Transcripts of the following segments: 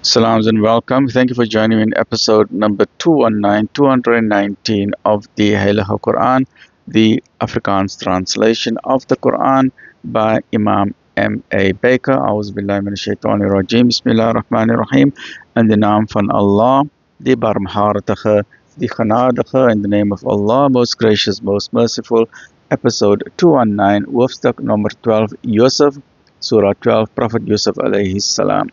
Salams and welcome. Thank you for joining me in episode number 219 of the Heilige Quran, the Afrikaans translation of the Quran by Imam M.A. Baker. A'udhu billahi minash shaitani rajim. Bismillah ar-Rahman ar-Rahim. In the name van Allah, the barmhartige, the genadige, in the name of Allah, most gracious, most merciful. Episode 219, hoofstuk number 12, Yusuf, Surah 12, Prophet Yusuf alayhi salam.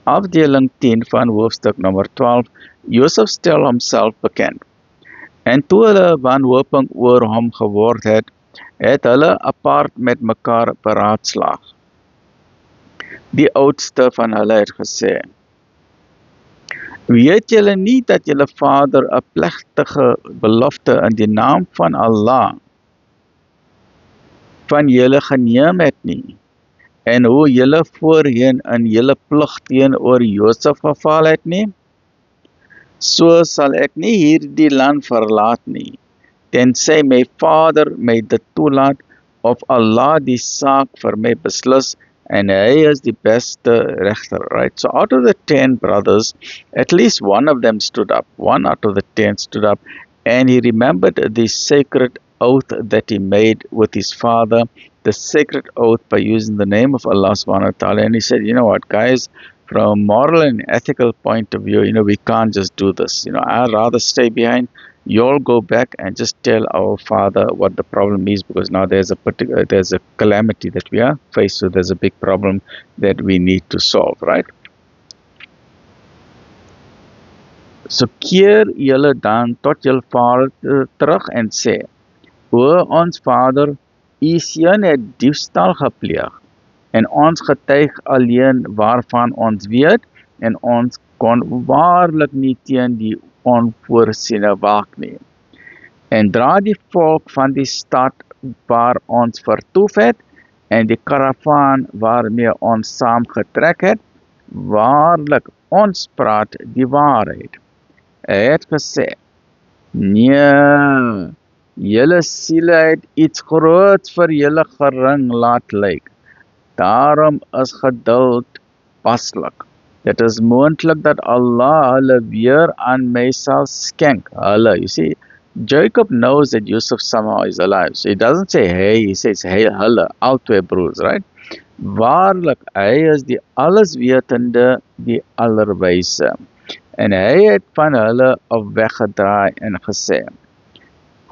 Afdeling 10 van hoofstuk nummer 12, Josef stel homself bekend. En toe hulle wanhooping oor hom geword het, het hulle apart met mekaar beraadslaag. Die oudste van hulle het gesê: Weet julle nie dat julle vader 'n plegtige belofte in die naam van Allah van julle geneem het nie? En hoe julle voorheen in julle plig teenoor Josef geval het nie? So sal ek nie hierdie land verlaat nie, tensy my vader my dit toelaat of Allah die saak vir my beslis, and hy is die beste regter, right? So out of the 10 brothers, at least one of them stood up, one out of the 10 stood up, and he remembered the sacred oath that he made with his father, the sacred oath by using the name of Allah subhanahu wa ta'ala. And he said, you know what, guys, from a moral and ethical point of view, we can't just do this. I'd rather stay behind. You all go back and just tell our father what the problem is, because now there's a calamity that we are faced with. There's a big problem that we need to solve, right? So keer julle dan tot julle vader terug en sê: O ons vader, u seun het diefstal gepleeg, en ons getuig alleen waarvan ons weet, en ons kon waarlik nie teen die onvoorsiene waak nie. En dra die volk van die stad waar ons vertoef het, en die karavaan waarmee ons saam getrek het, waarlik ons praat die waarheid. Hy het gesê: Nee, julle siele het iets groots vir julle gering laat lyk. Daarom is geduld paslik. Dit is moontlik dat Allah hulle weer aan my sal skenk. Hulle, you see, Jacob knows that Yusuf somehow is alive. So he doesn't say hey, he says hey, hulle, al twee broers, right? Waarlik, hy is die alleswetende, die allerwyse. En hy het van hulle op weggedraai en gesê: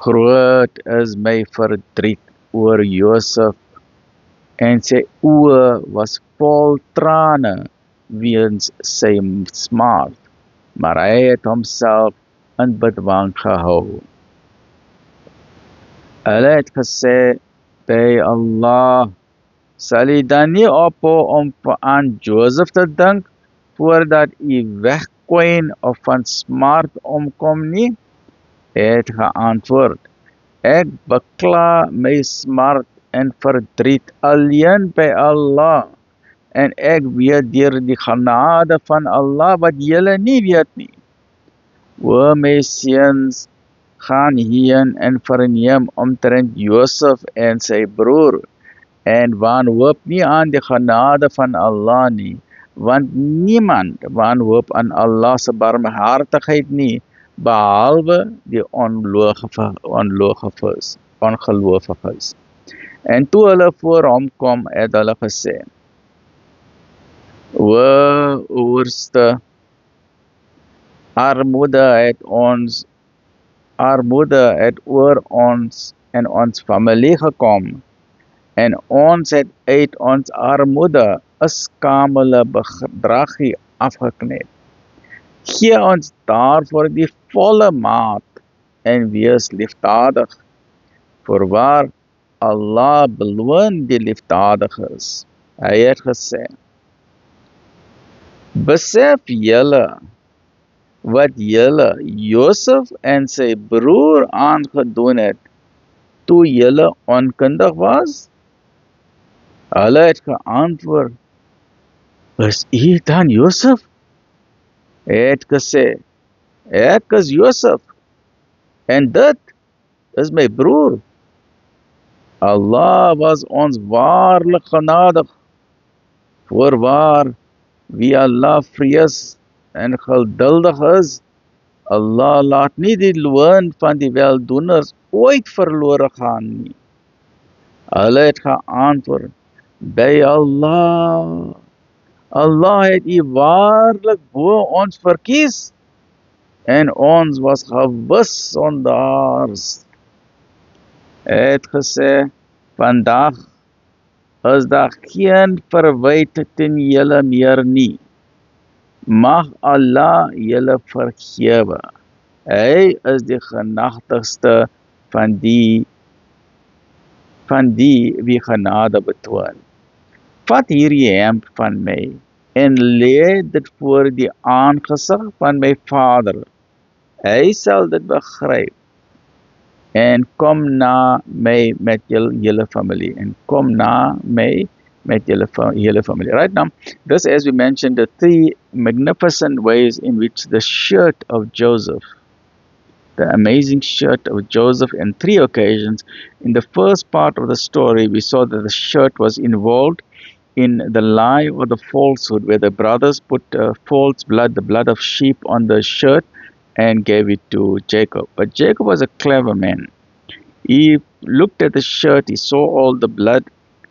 Groot is my verdriet oor Josef, en sy oë was vol trane weens sy smart, maar hy het homself in bedwang gehou. Hulle het gesê: By Allah, sal jy dan nie ophou om aan Josef te dink, voordat jy wegkwyn of van smart omkom nie? Hy het geantwoord: Ek bekla my smart en verdriet alleen by Allah, en ek weet deur die genade van Allah wat julle nie weet nie. O my seuns, gaan heen en verneem omtrent Josef en sy broer, en wanhoop nie aan die genade van Allah nie, want niemand wanhoop aan Allah se barmhartigheid nie, behalwe die ongelowiges. En toe hulle voor hom kom, het hulle gesê: O oorste, armoede het oor ons en ons familie gekom, en ons het uit ons armoede 'n skamele bedragie afgeknet. Gee ons daarvoor die volle maat en wees liefdadig. Voorwaar, Allah beloon die liefdadiges. Hy het gesê: Besef julle wat julle Josef en sy broer aangedoen het, toe julle onkundig was? Hulle het geantwoord: Is u dan Josef? Hy het gesê: Ek is Josef, en dit is my broer. Allah was ons waarlik genadig. Voorwaar, wie Allah vrees en geduldig is, Allah laat nie die loon van die weldoeners ooit verlore gaan nie. Hulle het geantwoord, by Allah. Allah het u waarlik bo ons verkies en ons was gewis sondaars. Het gesê, vandag is daar geen verwyte teen julle meer nie. Mag Allah julle vergewe. Hy is die genagtigste van die wie genade betoon. Vat hierdie hemp van my en lê dit voor die aangesig van my Vader. Hy sal dit begryp. En kom na my met julle familie. En kom na my met julle familie. Right now, this, as we mentioned, the three magnificent ways in which the shirt of Joseph, the amazing shirt of Joseph, in three occasions. In the first part of the story, we saw that the shirt was involved in the lie or the falsehood, where the brothers put false blood, the blood of sheep, on the shirt and gave it to Jacob. But Jacob was a clever man. He looked at the shirt, he saw all the blood,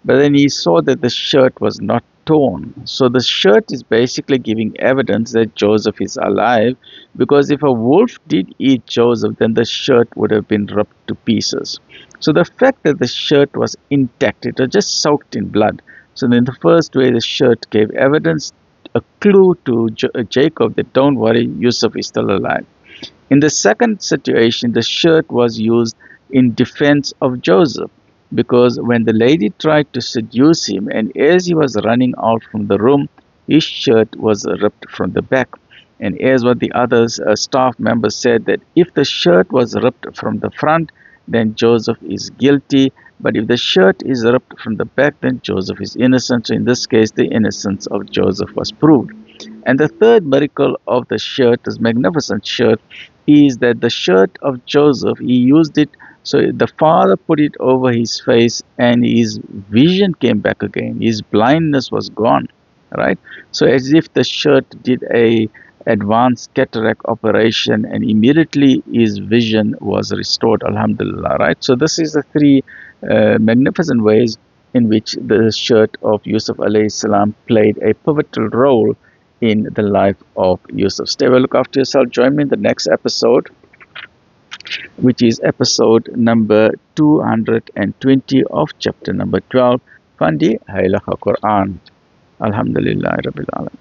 but then he saw that the shirt was not torn. So the shirt is basically giving evidence that Joseph is alive, because if a wolf did eat Joseph, then the shirt would have been ripped to pieces. So the fact that the shirt was intact, it was just soaked in blood. So in the first way, the shirt gave evidence, a clue to Jacob that don't worry, Yusuf is still alive. In the second situation, the shirt was used in defense of Joseph, because when the lady tried to seduce him, and as he was running out from the room, his shirt was ripped from the back. And as what the other staff members said, that if the shirt was ripped from the front, then Joseph is guilty. But if the shirt is ripped from the back, then Joseph is innocent. So in this case, the innocence of Joseph was proved. And the third miracle of the shirt, this magnificent shirt, is that the shirt of Joseph, he used it, so the father put it over his face and his vision came back again. His blindness was gone, right? So as if the shirt did a advanced cataract operation and immediately his vision was restored, alhamdulillah, right? So this is the three magnificent ways in which the shirt of Yusuf alayhi salam played a pivotal role in the life of Yusuf. Stay well, look after yourself. Join me in the next episode, which is episode number 220 of chapter number 12 van die Heilige Quran. Alhamdulillah Rabbil Alamin.